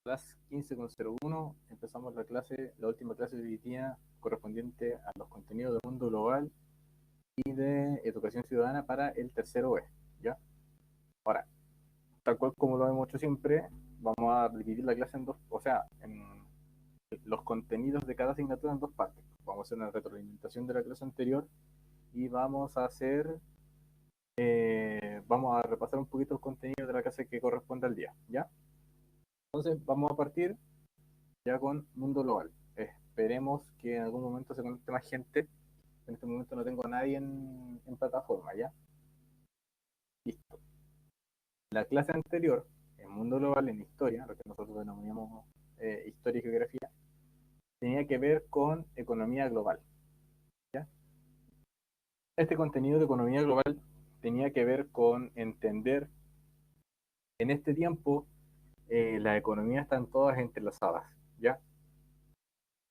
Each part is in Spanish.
Las 15:01 empezamos la última clase de hoy día correspondiente a los contenidos del mundo global y de educación ciudadana para el tercero E, ¿ya? Ahora, tal cual como lo hemos hecho siempre, vamos a dividir la clase en dos, o sea, en los contenidos de cada asignatura en dos partes. Vamos a hacer una retroalimentación de la clase anterior y vamos a repasar un poquito el contenido de la clase que corresponde al día, ¿ya? Entonces, vamos a partir ya con mundo global. Esperemos que en algún momento se conecte más gente. En este momento no tengo a nadie en plataforma, ¿ya? Listo. La clase anterior, en mundo global, en historia, lo que nosotros denominamos historia y geografía, tenía que ver con economía global, ¿ya? Este contenido de economía global tenía que ver con entender en este tiempo las economías están todas entrelazadas, ¿ya?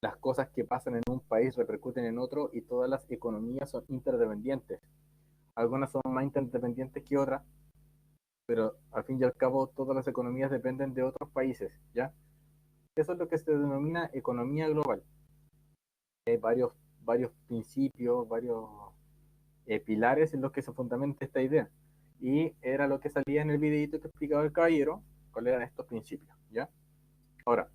Las cosas que pasan en un país repercuten en otro y todas las economías son interdependientes. Algunas son más interdependientes que otras, pero al fin y al cabo todas las economías dependen de otros países, ¿ya? Eso es lo que se denomina economía global. Hay varios principios, varios pilares en los que se fundamenta esta idea. Y era lo que salía en el videito que explicaba el caballero, cuáles eran estos principios, ¿ya? Ahora,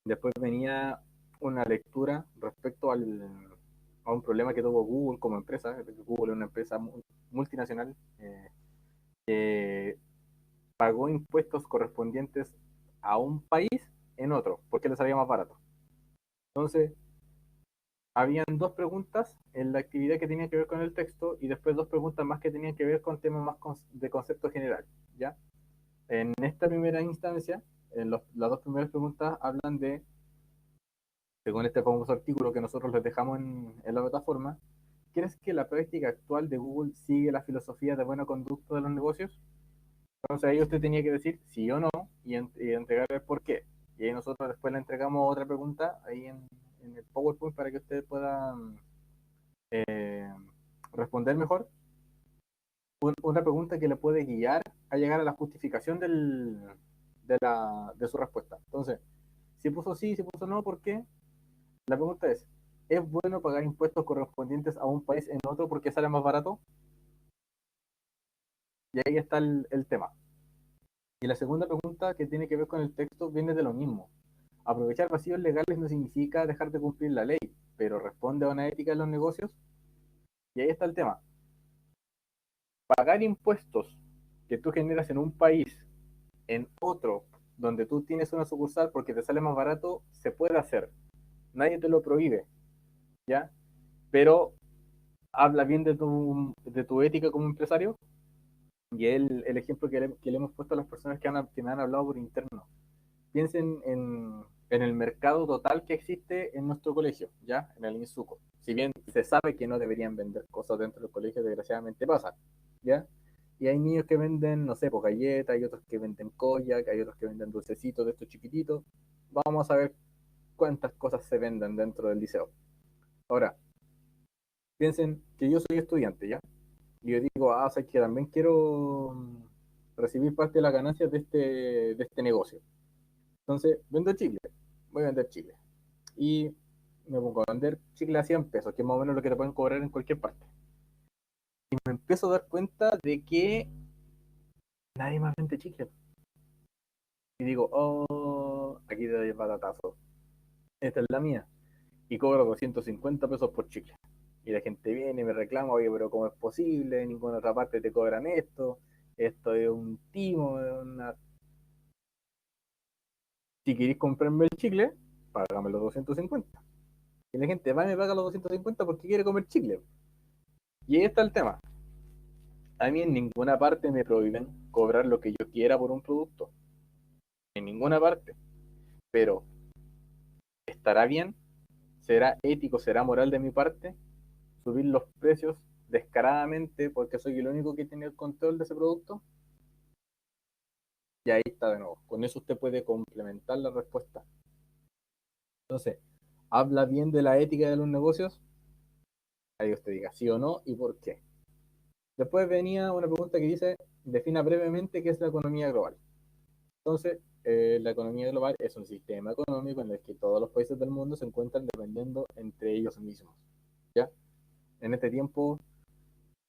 después venía una lectura respecto a un problema que tuvo Google como empresa. Google es una empresa multinacional que pagó impuestos correspondientes a un país en otro, porque les salía más barato. Entonces, habían dos preguntas en la actividad que tenían que ver con el texto y después dos preguntas más que tenían que ver con temas más de concepto general, ¿ya? En esta primera instancia, las dos primeras preguntas hablan de, según este famoso artículo que nosotros les dejamos en la plataforma, ¿crees que la práctica actual de Google sigue la filosofía de buena conducta de los negocios? Entonces ahí usted tenía que decir sí o no y entregar el por qué. Y ahí nosotros después le entregamos otra pregunta ahí en el PowerPoint para que usted pueda eh, responder mejor. Una pregunta que le puede guiar a llegar a la justificación de su respuesta. Entonces, si puso sí, si puso no, ¿por qué? La pregunta ¿es bueno pagar impuestos correspondientes a un país en otro porque sale más barato? Y ahí está el tema. Y la segunda pregunta que tiene que ver con el texto viene de lo mismo. Aprovechar vacíos legales no significa dejar de cumplir la ley, pero responde a una ética en los negocios. Y ahí está el tema. Pagar impuestos que tú generas en un país, en otro, donde tú tienes una sucursal porque te sale más barato, se puede hacer. Nadie te lo prohíbe, ¿ya? Pero habla bien de tu ética como empresario. Y el ejemplo que le hemos puesto a las personas que me han hablado por interno. Piensen en el mercado total que existe en nuestro colegio, ¿ya? En el INSUCO. Si bien se sabe que no deberían vender cosas dentro del colegio, desgraciadamente pasa, ¿ya? Y hay niños que venden, no sé, pues galletas, hay otros que venden koyak, hay otros que venden dulcecitos de estos chiquititos. Vamos a ver cuántas cosas se venden dentro del liceo. Ahora, piensen que yo soy estudiante, ¿ya? Y yo digo, o sea, que también quiero recibir parte de las ganancias de este negocio. Entonces, vendo chicle, voy a vender chicle. Y me pongo a vender chicle a 100 pesos, que es más o menos lo que te pueden cobrar en cualquier parte. Y me empiezo a dar cuenta de que nadie más vende chicle. Y digo, oh, aquí te doy el patatazo. Esta es la mía. Y cobro 250 pesos por chicle. Y la gente viene y me reclama, oye, pero ¿cómo es posible? En ninguna otra parte te cobran esto. Esto es un timo, es una... Si queréis comprarme el chicle, págame los 250. Y la gente va y me paga los 250 porque quiere comer chicle. Y ahí está el tema. A mí en ninguna parte me prohíben cobrar lo que yo quiera por un producto. En ninguna parte. Pero, ¿estará bien? ¿Será ético? ¿Será moral de mi parte? ¿Subir los precios descaradamente porque soy el único que tiene el control de ese producto? Y ahí está de nuevo. Con eso usted puede complementar la respuesta. Entonces, ¿habla bien de la ética de los negocios? Ahí usted diga sí o no y por qué. Después venía una pregunta que dice, defina brevemente qué es la economía global. Entonces, la economía global es un sistema económico en el que todos los países del mundo se encuentran dependiendo entre ellos mismos, ¿ya? En este tiempo,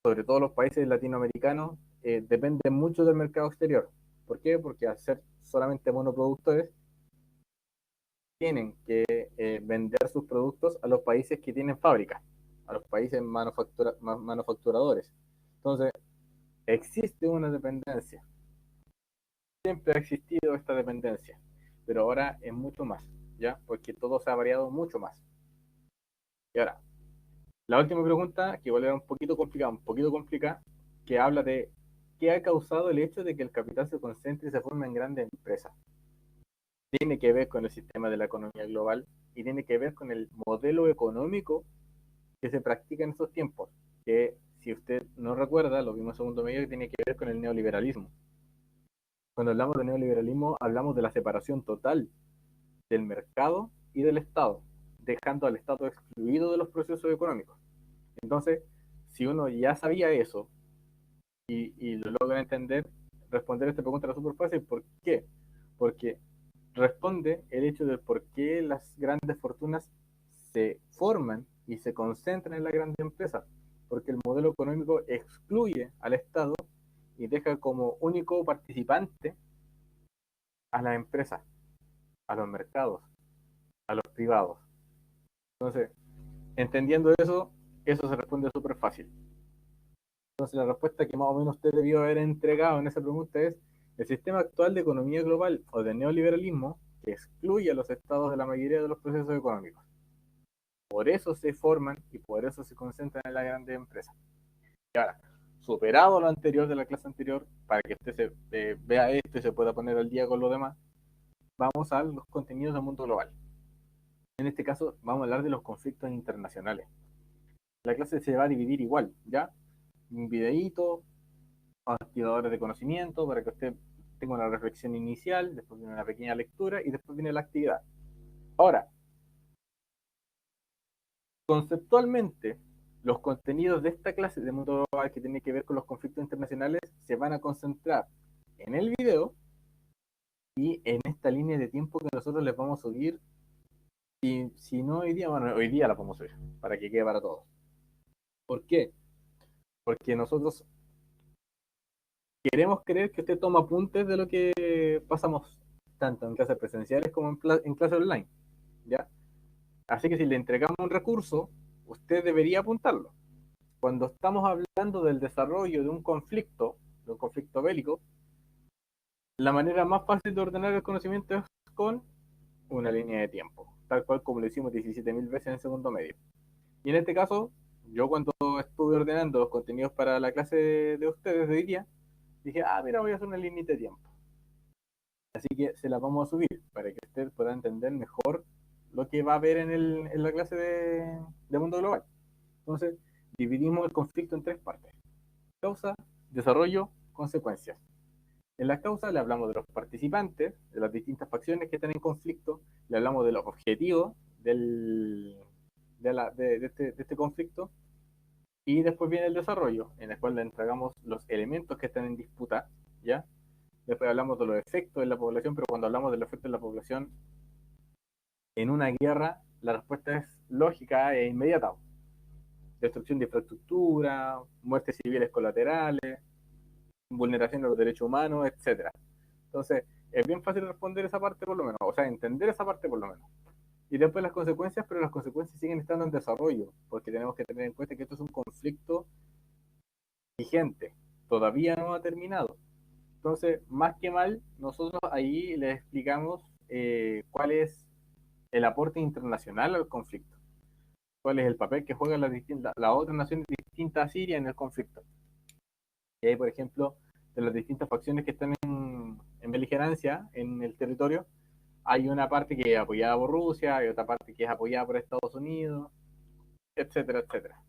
sobre todo los países latinoamericanos, dependen mucho del mercado exterior. ¿Por qué? Porque al ser solamente monoproductores, tienen que vender sus productos a los países que tienen fábricas, a los países manufacturadores. Entonces, existe una dependencia. Siempre ha existido esta dependencia, pero ahora es mucho más, ¿ya? Porque todo se ha variado mucho más. Y ahora, la última pregunta, que igual era un poquito complicada, que habla de qué ha causado el hecho de que el capital se concentre y se forme en grandes empresas. Tiene que ver con el sistema de la economía global y tiene que ver con el modelo económico que se practica en estos tiempos, que si usted no recuerda, lo vimos en segundo medio, que tiene que ver con el neoliberalismo. Cuando hablamos de neoliberalismo, hablamos de la separación total del mercado y del Estado, dejando al Estado excluido de los procesos económicos. Entonces, si uno ya sabía eso y lo logra entender, responder esta pregunta era súper fácil. ¿Por qué? Porque responde el hecho de por qué las grandes fortunas se forman y se concentran en las grandes empresas. Porque el modelo económico excluye al Estado y deja como único participante a las empresas, a los mercados, a los privados. Entonces, entendiendo eso, eso se responde súper fácil. Entonces, la respuesta que más o menos usted debió haber entregado en esa pregunta es: el sistema actual de economía global o de neoliberalismo excluye a los estados de la mayoría de los procesos económicos. Por eso se forman y por eso se concentran en las grandes empresas. Y ahora, superado lo anterior de la clase anterior, para que usted vea esto y se pueda poner al día con lo demás, vamos a los contenidos del mundo global. En este caso, vamos a hablar de los conflictos internacionales. La clase se va a dividir igual, ¿ya? Un videíto, activadores de conocimiento, para que usted tenga una reflexión inicial, después viene una pequeña lectura y después viene la actividad. Ahora, conceptualmente, los contenidos de esta clase de mundo global que tiene que ver con los conflictos internacionales se van a concentrar en el video y en esta línea de tiempo que nosotros les vamos a subir. Y si no hoy día, bueno, hoy día la vamos a subir para que quede para todos. ¿Por qué? Porque nosotros queremos creer que usted toma apuntes de lo que pasamos tanto en clases presenciales como en clases online, ¿ya? Así que si le entregamos un recurso, usted debería apuntarlo. Cuando estamos hablando del desarrollo de un conflicto bélico, la manera más fácil de ordenar el conocimiento es con una línea de tiempo, tal cual como lo hicimos 17.000 veces en segundo medio. Y en este caso, yo cuando estuve ordenando los contenidos para la clase de ustedes de hoy día, dije, mira, voy a hacer una línea de tiempo. Así que se la vamos a subir para que usted pueda entender mejor lo que va a ver en la clase de mundo global. Entonces, dividimos el conflicto en tres partes: causa, desarrollo, consecuencias. En la causa le hablamos de los participantes, de las distintas facciones que están en conflicto, le hablamos de los objetivos de este conflicto, y después viene el desarrollo, en el cual le entregamos los elementos que están en disputa, ¿ya? Después hablamos de los efectos en la población, pero cuando hablamos de los efectos en la población en una guerra, la respuesta es lógica e inmediata: destrucción de infraestructura, muertes civiles colaterales, vulneración de los derechos humanos, etcétera. Entonces, es bien fácil responder esa parte por lo menos, o sea, entender esa parte por lo menos. Y después las consecuencias, pero las consecuencias siguen estando en desarrollo, porque tenemos que tener en cuenta que esto es un conflicto vigente, todavía no ha terminado. Entonces, más que mal, nosotros ahí les explicamos cuál es el aporte internacional al conflicto, cuál es el papel que juegan las otras naciones distintas a Siria en el conflicto. Y ahí, por ejemplo, de las distintas facciones que están en beligerancia en el territorio, hay una parte que es apoyada por Rusia, hay otra parte que es apoyada por Estados Unidos, etcétera, etcétera.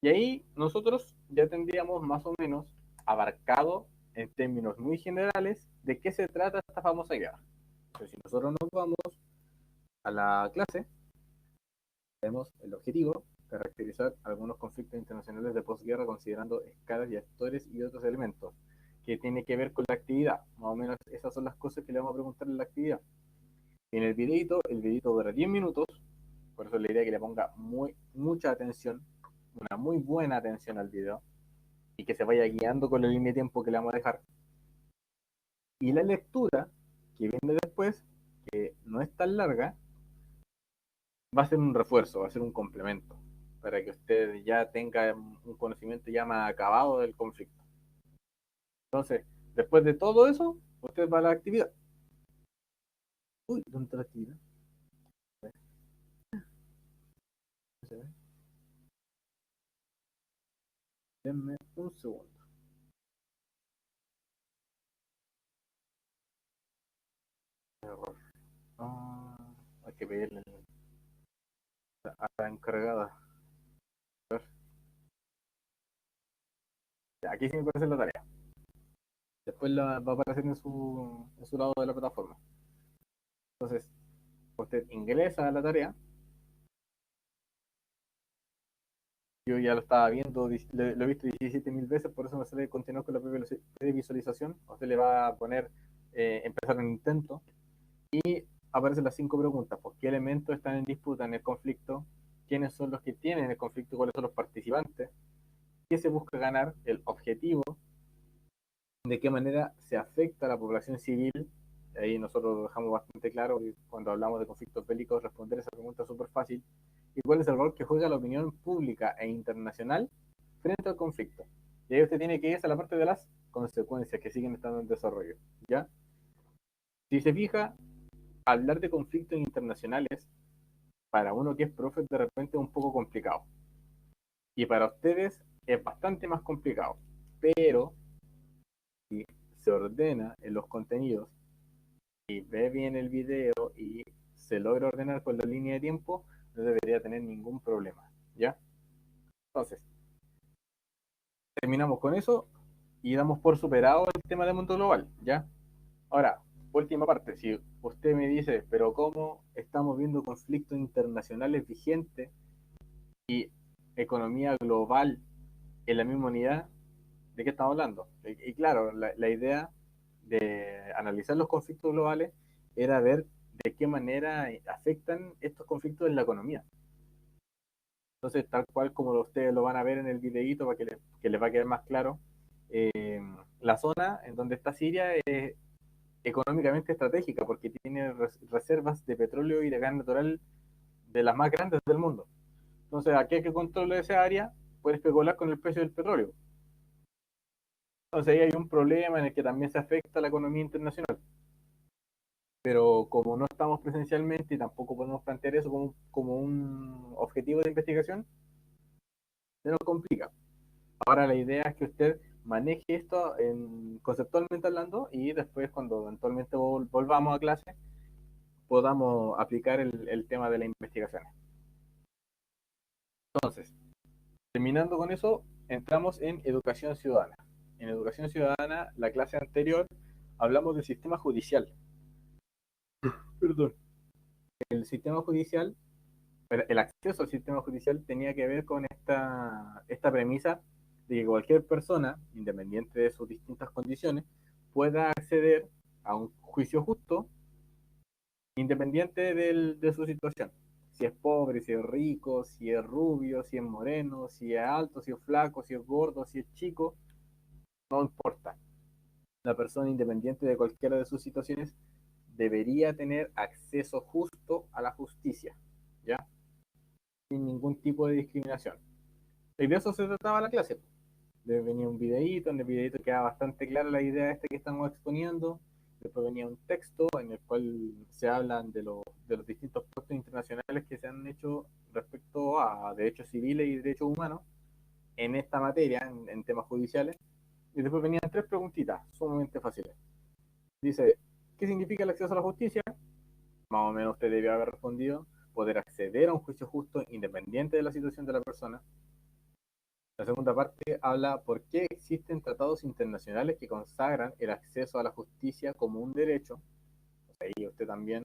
Y ahí nosotros ya tendríamos más o menos abarcado en términos muy generales de qué se trata esta famosa guerra. Entonces, si nosotros nos vamos a la clase, tenemos el objetivo: caracterizar algunos conflictos internacionales de posguerra considerando escalas y actores y otros elementos. que tiene que ver con la actividad. Más o menos esas son las cosas que le vamos a preguntar en la actividad. En el videito dura 10 minutos, por eso la idea es que le ponga mucha atención, una muy buena atención al video, y que se vaya guiando con la línea de tiempo que le vamos a dejar. Y la lectura, que viene después, que no es tan larga, va a ser un refuerzo, va a ser un complemento, para que usted ya tenga un conocimiento ya más acabado del conflicto. Entonces, después de todo eso, usted va a la actividad. Uy, ¿dónde está la actividad? Denme un segundo. Error. Ah, hay que pedirle a la encargada. A ver, aquí sí me parece la tarea. Después va a aparecer en su lado de la plataforma. Entonces, usted ingresa a la tarea. Yo ya lo estaba viendo, lo he visto 17.000 veces, por eso me sale continuar con la previsualización. Usted le va a poner empezar un intento y aparecen las 5 preguntas. Pues, ¿qué elementos están en disputa en el conflicto? ¿Quiénes son los que tienen el conflicto? ¿Cuáles son los participantes? ¿Qué se busca ganar? El objetivo. ¿De qué manera se afecta a la población civil? Ahí nosotros lo dejamos bastante claro y cuando hablamos de conflictos bélicos responder esa pregunta es súper fácil. ¿Y cuál es el rol que juega la opinión pública e internacional frente al conflicto? Y ahí usted tiene que irse a la parte de las consecuencias que siguen estando en desarrollo. ¿Ya? Si se fija, hablar de conflictos internacionales para uno que es profe de repente es un poco complicado. Y para ustedes es bastante más complicado. Pero si se ordena en los contenidos y ve bien el video y se logra ordenar con la línea de tiempo, no debería tener ningún problema. ¿Ya? Entonces, terminamos con eso y damos por superado el tema del mundo global. ¿Ya? Ahora, última parte. Si usted me dice, pero ¿cómo estamos viendo conflictos internacionales vigentes y economía global en la misma unidad? ¿De qué estamos hablando? Y claro, la idea de analizar los conflictos globales era ver de qué manera afectan estos conflictos en la economía. Entonces, tal cual como ustedes lo van a ver en el videíto, para que les va a quedar más claro, eh, la zona en donde está Siria es económicamente estratégica porque tiene reservas de petróleo y de gas natural de las más grandes del mundo. Entonces, aquel que controle esa área puede especular con el precio del petróleo. Entonces, ahí hay un problema en el que también se afecta a la economía internacional. Pero como no estamos presencialmente y tampoco podemos plantear eso como un objetivo de investigación, se nos complica. Ahora la idea es que usted maneje esto conceptualmente hablando y después cuando eventualmente volvamos a clase podamos aplicar el tema de las investigaciones. Entonces, terminando con eso, entramos en educación ciudadana. En educación ciudadana, la clase anterior, hablamos del sistema judicial. Perdón. El sistema judicial, el acceso al sistema judicial tenía que ver con esta premisa de que cualquier persona, independiente de sus distintas condiciones, pueda acceder a un juicio justo independiente de su situación. Si es pobre, si es rico, si es rubio, si es moreno, si es alto, si es flaco, si es gordo, si es chico, no importa. La persona, independiente de cualquiera de sus situaciones, debería tener acceso justo a la justicia, ¿ya? Sin ningún tipo de discriminación. Y de eso se trataba la clase. Venía un videíto, en el videíto queda bastante clara la idea esta que estamos exponiendo. Después venía un texto en el cual se hablan de los distintos puestos internacionales que se han hecho respecto a derechos civiles y derechos humanos en esta materia, en temas judiciales. Y después venían 3 preguntitas sumamente fáciles. Dice, ¿qué significa el acceso a la justicia? Más o menos usted debe haber respondido, poder acceder a un juicio justo independiente de la situación de la persona. La segunda parte habla por qué existen tratados internacionales que consagran el acceso a la justicia como un derecho. Ahí usted también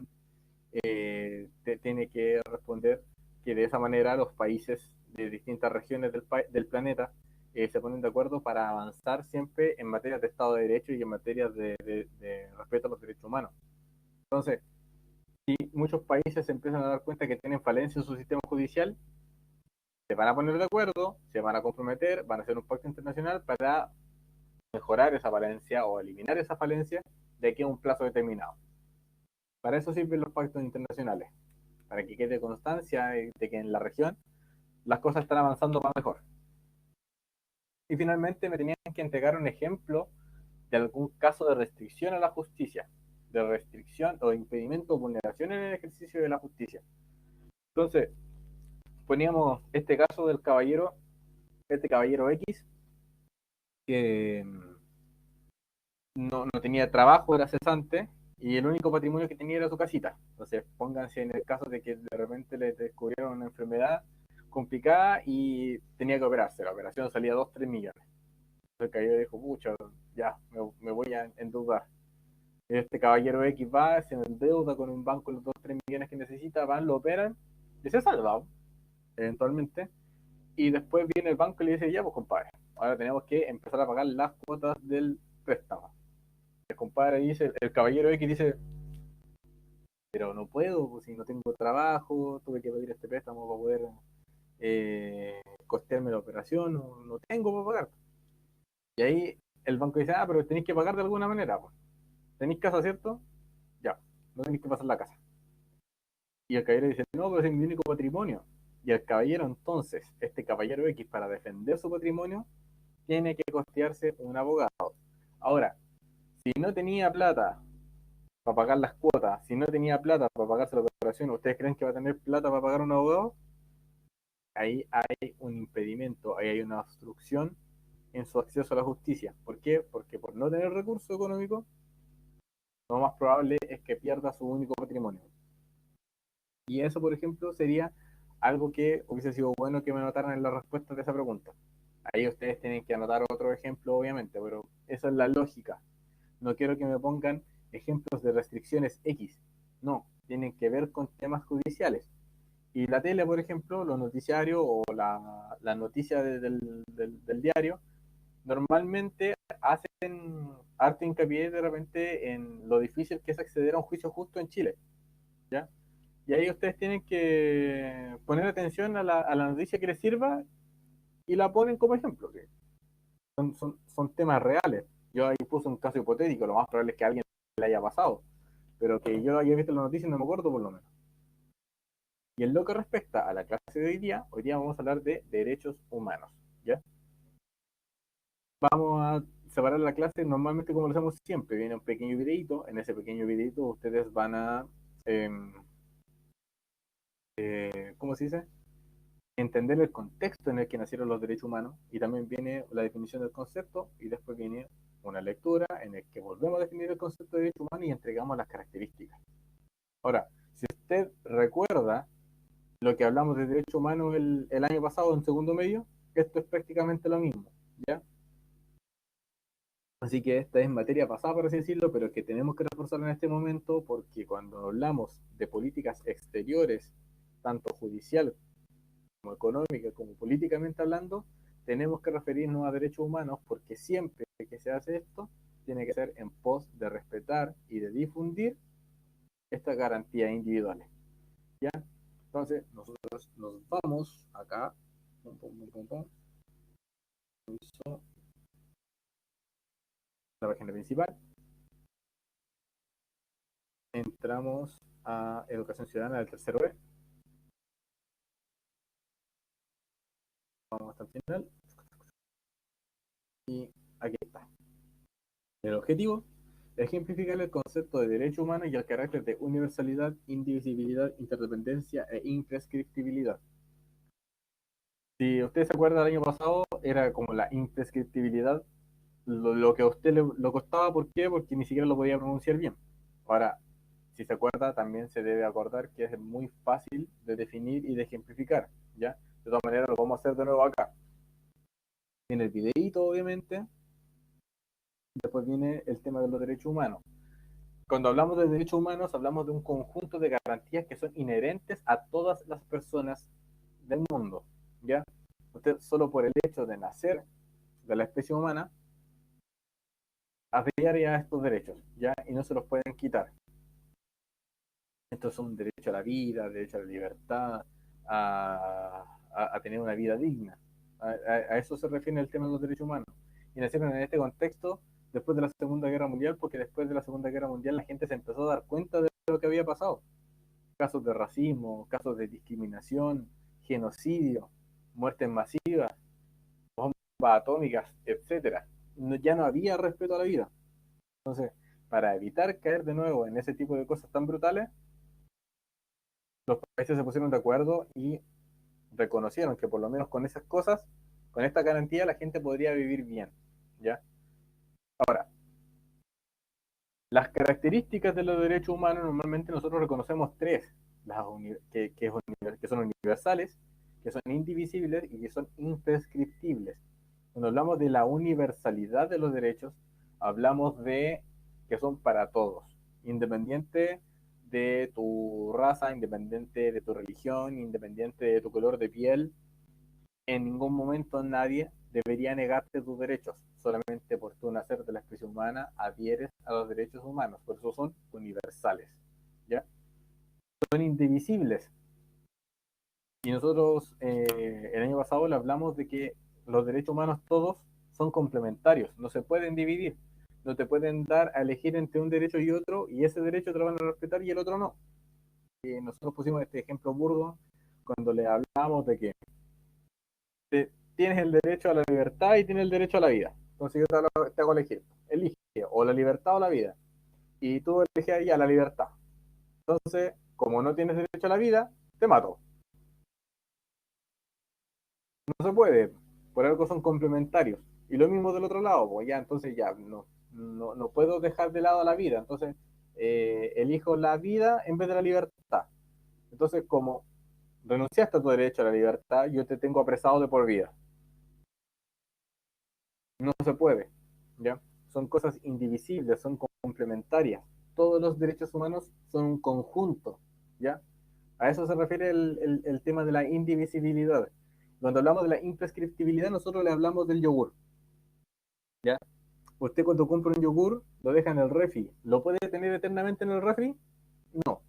tiene que responder que de esa manera los países de distintas regiones del planeta se ponen de acuerdo para avanzar siempre en materias de Estado de Derecho y en materias de respeto a los derechos humanos. Entonces, si muchos países se empiezan a dar cuenta que tienen falencia en su sistema judicial, se van a poner de acuerdo, se van a comprometer, van a hacer un pacto internacional para mejorar esa falencia o eliminar esa falencia de aquí a un plazo determinado. Para eso sirven los pactos internacionales, para que quede constancia de que en la región las cosas están avanzando para mejor. Y finalmente me tenían que entregar un ejemplo de algún caso de restricción a la justicia, de restricción o impedimento o vulneración en el ejercicio de la justicia. Entonces, poníamos este caso del caballero, este caballero X, que no tenía trabajo, era cesante, y el único patrimonio que tenía era su casita. Entonces, pónganse en el caso de que de repente le descubrieron una enfermedad complicada y tenía que operarse. La operación salía 2-3 millones. Entonces el caballero dijo, pucha, ya, me voy a endeudar. Este caballero X va, se endeuda con un banco los 2-3 millones que necesita, van, lo operan y se salva, eventualmente. Y después viene el banco y le dice, ya, pues compadre, ahora tenemos que empezar a pagar las cuotas del préstamo. El compadre dice, el caballero X dice, pero no puedo, pues si no tengo trabajo, tuve que pedir este préstamo para poder costearme la operación, no tengo para pagar. Y ahí el banco dice, pero tenéis que pagar de alguna manera, pues. ¿Tenéis casa, cierto? Ya, no tenéis que pasar la casa. Y el caballero dice, no, pero es mi único patrimonio. Y el caballero entonces, este caballero X, para defender su patrimonio, tiene que costearse un abogado. Ahora, si no tenía plata para pagar las cuotas, si no tenía plata para pagarse la operación, ¿ustedes creen que va a tener plata para pagar un abogado? Ahí hay un impedimento, ahí hay una obstrucción en su acceso a la justicia. ¿Por qué? Porque por no tener recursos económicos, lo más probable es que pierda su único patrimonio. Y eso, por ejemplo, sería algo que hubiese sido bueno que me anotaran en la respuesta de esa pregunta. Ahí ustedes tienen que anotar otro ejemplo, obviamente, pero esa es la lógica. No quiero que me pongan ejemplos de restricciones X. No, tienen que ver con temas judiciales. Y la tele, por ejemplo, los noticiarios o la noticia del diario, normalmente hacen harto hincapié de repente en lo difícil que es acceder a un juicio justo en Chile, ¿ya? Y ahí ustedes tienen que poner atención a la noticia que les sirva y la ponen como ejemplo, que son temas reales. Yo ahí puse un caso hipotético, lo más probable es que a alguien le haya pasado, pero que yo haya visto la noticia no me acuerdo por lo menos. Y en lo que respecta a la clase de hoy día vamos a hablar de derechos humanos, ¿ya? Vamos a separar la clase normalmente como lo hacemos siempre. Viene un pequeño videito, en ese pequeño videito ustedes van a, eh, ¿cómo se dice? Entender el contexto en el que nacieron los derechos humanos y también viene la definición del concepto y después viene una lectura en el que volvemos a definir el concepto de derecho humano y entregamos las características. Ahora, si usted recuerda lo que hablamos de derecho humano el año pasado en segundo medio, esto es prácticamente lo mismo, ¿ya? Así que esta es materia pasada, por así decirlo, pero que tenemos que reforzar en este momento porque cuando hablamos de políticas exteriores, tanto judicial como económica como políticamente hablando, tenemos que referirnos a derechos humanos porque siempre que se hace esto, tiene que ser en pos de respetar y de difundir estas garantías individuales. ¿Ya? Entonces, nosotros nos vamos acá, pum, pum, pum, pum, la página principal, entramos a Educación Ciudadana del tercero B, vamos hasta el final, y aquí está. El objetivo es ejemplificar el concepto de derecho humano y el carácter de universalidad, indivisibilidad, interdependencia e imprescriptibilidad. Si usted se acuerda del año pasado, era como la imprescriptibilidad, lo que a usted lo costaba, ¿por qué? Porque ni siquiera lo podía pronunciar bien. Ahora, si se acuerda, también se debe acordar que es muy fácil de definir y de ejemplificar, ¿ya? De todas maneras, lo vamos a hacer de nuevo acá. En el videíto, obviamente, después viene el tema de los derechos humanos. Cuando hablamos de derechos humanos, hablamos de un conjunto de garantías que son inherentes a todas las personas del mundo, ¿ya? Usted solo por el hecho de nacer de la especie humana adhiere a estos derechos, ¿ya? Y no se los pueden quitar. Estos son derecho a la vida, derecho a la libertad, a tener una vida digna. A eso se refiere el tema de los derechos humanos. Y nacieron en este contexto después de la Segunda Guerra Mundial, porque después de la Segunda Guerra Mundial la gente se empezó a dar cuenta de lo que había pasado. Casos de racismo, casos de discriminación, genocidio, muertes masivas, bombas atómicas, etcétera. No, ya no había respeto a la vida. Entonces, para evitar caer de nuevo en ese tipo de cosas tan brutales, los países se pusieron de acuerdo y reconocieron que por lo menos con esas cosas, con esta garantía, la gente podría vivir bien, ¿ya? Ahora, las características de los derechos humanos normalmente nosotros reconocemos tres, que son universales, que son indivisibles y que son imprescriptibles. Cuando hablamos de la universalidad de los derechos, hablamos de que son para todos, independiente de tu raza, independiente de tu religión, independiente de tu color de piel. En ningún momento nadie debería negarte tus derechos. Solamente por tu nacer de la especie humana adhieres a los derechos humanos. Por eso son universales. ¿Ya? Son indivisibles. Y nosotros el año pasado le hablamos de que los derechos humanos todos son complementarios. No se pueden dividir. No te pueden dar a elegir entre un derecho y otro, y ese derecho te lo van a respetar y el otro no. Nosotros pusimos este ejemplo burdo cuando le hablamos de que tienes el derecho a la libertad y tienes el derecho a la vida. Entonces yo te hago elegir. Elige o la libertad o la vida. Y tú eliges ahí a la libertad. Entonces, como no tienes derecho a la vida, te mato. No se puede. Por algo son complementarios. Y lo mismo del otro lado, pues ya, entonces ya, no puedo dejar de lado la vida. Entonces, elijo la vida en vez de la libertad. Entonces, como renunciaste a tu derecho a la libertad, yo te tengo apresado de por vida. No se puede, ¿ya? Son cosas indivisibles, son complementarias. Todos los derechos humanos son un conjunto, ¿ya? A eso se refiere el tema de la indivisibilidad. Cuando hablamos de la imprescriptibilidad, nosotros le hablamos del yogur, ¿ya? Usted cuando compra un yogur, lo deja en el refri. ¿Lo puede tener eternamente en el refri? No,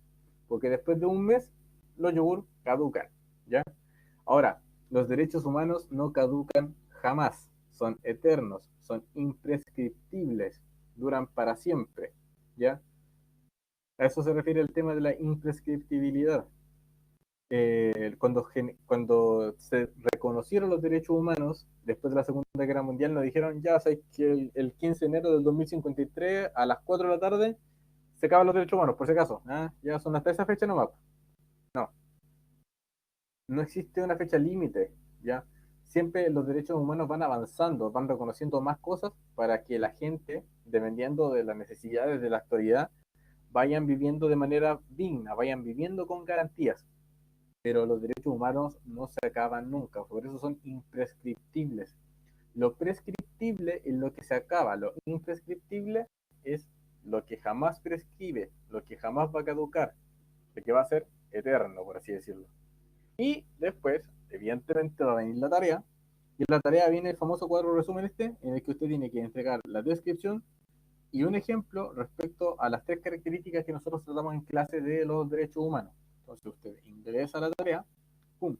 porque después de un mes, los yogur caducan, ¿ya? Ahora, los derechos humanos no caducan jamás, son eternos, son imprescriptibles, duran para siempre, ¿ya? A eso se refiere el tema de la imprescriptibilidad. Cuando se reconocieron los derechos humanos después de la Segunda Guerra Mundial, nos dijeron, ya sabes que el 15 de enero del 2053 a las 4 de la tarde se acaban los derechos humanos, por si acaso. ¿Ah? Ya son hasta esa fecha nomás. No, no existe una fecha límite, ¿ya? Siempre los derechos humanos van avanzando, van reconociendo más cosas para que la gente, dependiendo de las necesidades de la actualidad, vayan viviendo de manera digna, vayan viviendo con garantías. Pero los derechos humanos no se acaban nunca, por eso son imprescriptibles. Lo prescriptible es lo que se acaba, lo imprescriptible es lo que jamás prescribe, lo que jamás va a caducar, lo que va a ser eterno, por así decirlo. Y después, evidentemente, va a venir la tarea. Y en la tarea viene el famoso cuadro resumen en el que usted tiene que entregar la descripción y un ejemplo respecto a las tres características que nosotros tratamos en clase de los derechos humanos. Entonces usted ingresa a la tarea, ¡pum!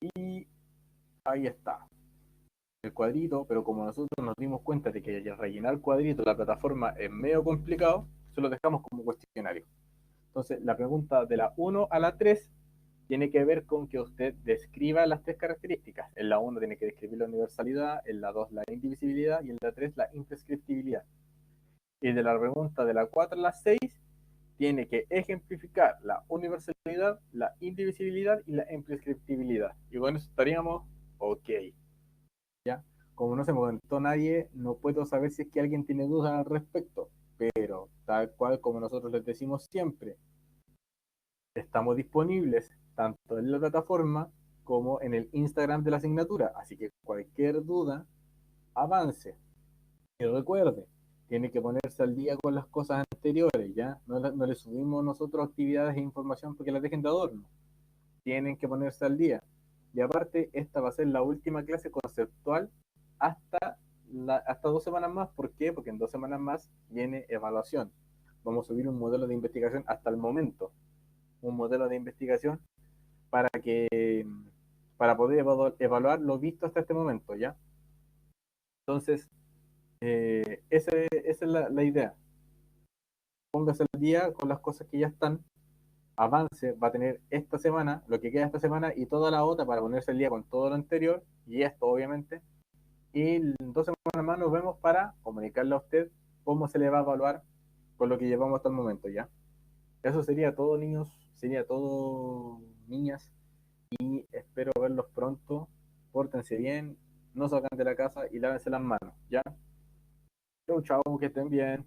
Y ahí está. El cuadrito, pero como nosotros nos dimos cuenta de que rellenar el cuadrito de la plataforma es medio complicado, se lo dejamos como cuestionario. Entonces, la pregunta de la 1 a la 3 tiene que ver con que usted describa las tres características. En la 1 tiene que describir la universalidad, en la 2 la indivisibilidad y en la 3 la imprescriptibilidad. Y de la pregunta de la 4 a la 6 tiene que ejemplificar la universalidad, la indivisibilidad y la imprescriptibilidad. Y con eso estaríamos ok. ¿Ya? Como no se me comentó nadie, no puedo saber si es que alguien tiene dudas al respecto, pero tal cual como nosotros les decimos siempre, estamos disponibles tanto en la plataforma como en el Instagram de la asignatura, así que cualquier duda, avance. Y recuerde, tiene que ponerse al día con las cosas anteriores, ¿ya? No le subimos nosotros actividades e información porque las dejen de adorno. Tienen que ponerse al día. Y aparte, esta va a ser la última clase conceptual hasta, hasta 2 semanas más. ¿Por qué? Porque en 2 semanas más viene evaluación. Vamos a subir un modelo de investigación hasta el momento. Un modelo de investigación para que para poder evaluar lo visto hasta este momento, ¿ya? Entonces, esa es la idea. Póngase al día con las cosas que ya están, avance, va a tener esta semana, lo que queda esta semana y toda la otra para ponerse al día con todo lo anterior y esto obviamente. Y en 2 semanas más nos vemos para comunicarle a usted cómo se le va a evaluar con lo que llevamos hasta el momento, ¿ya? Eso sería todo, niños, sería todo, niñas, y espero verlos pronto. Pórtense bien, no salgan de la casa y lávense las manos, ¿ya? Chau, chau, que estén bien.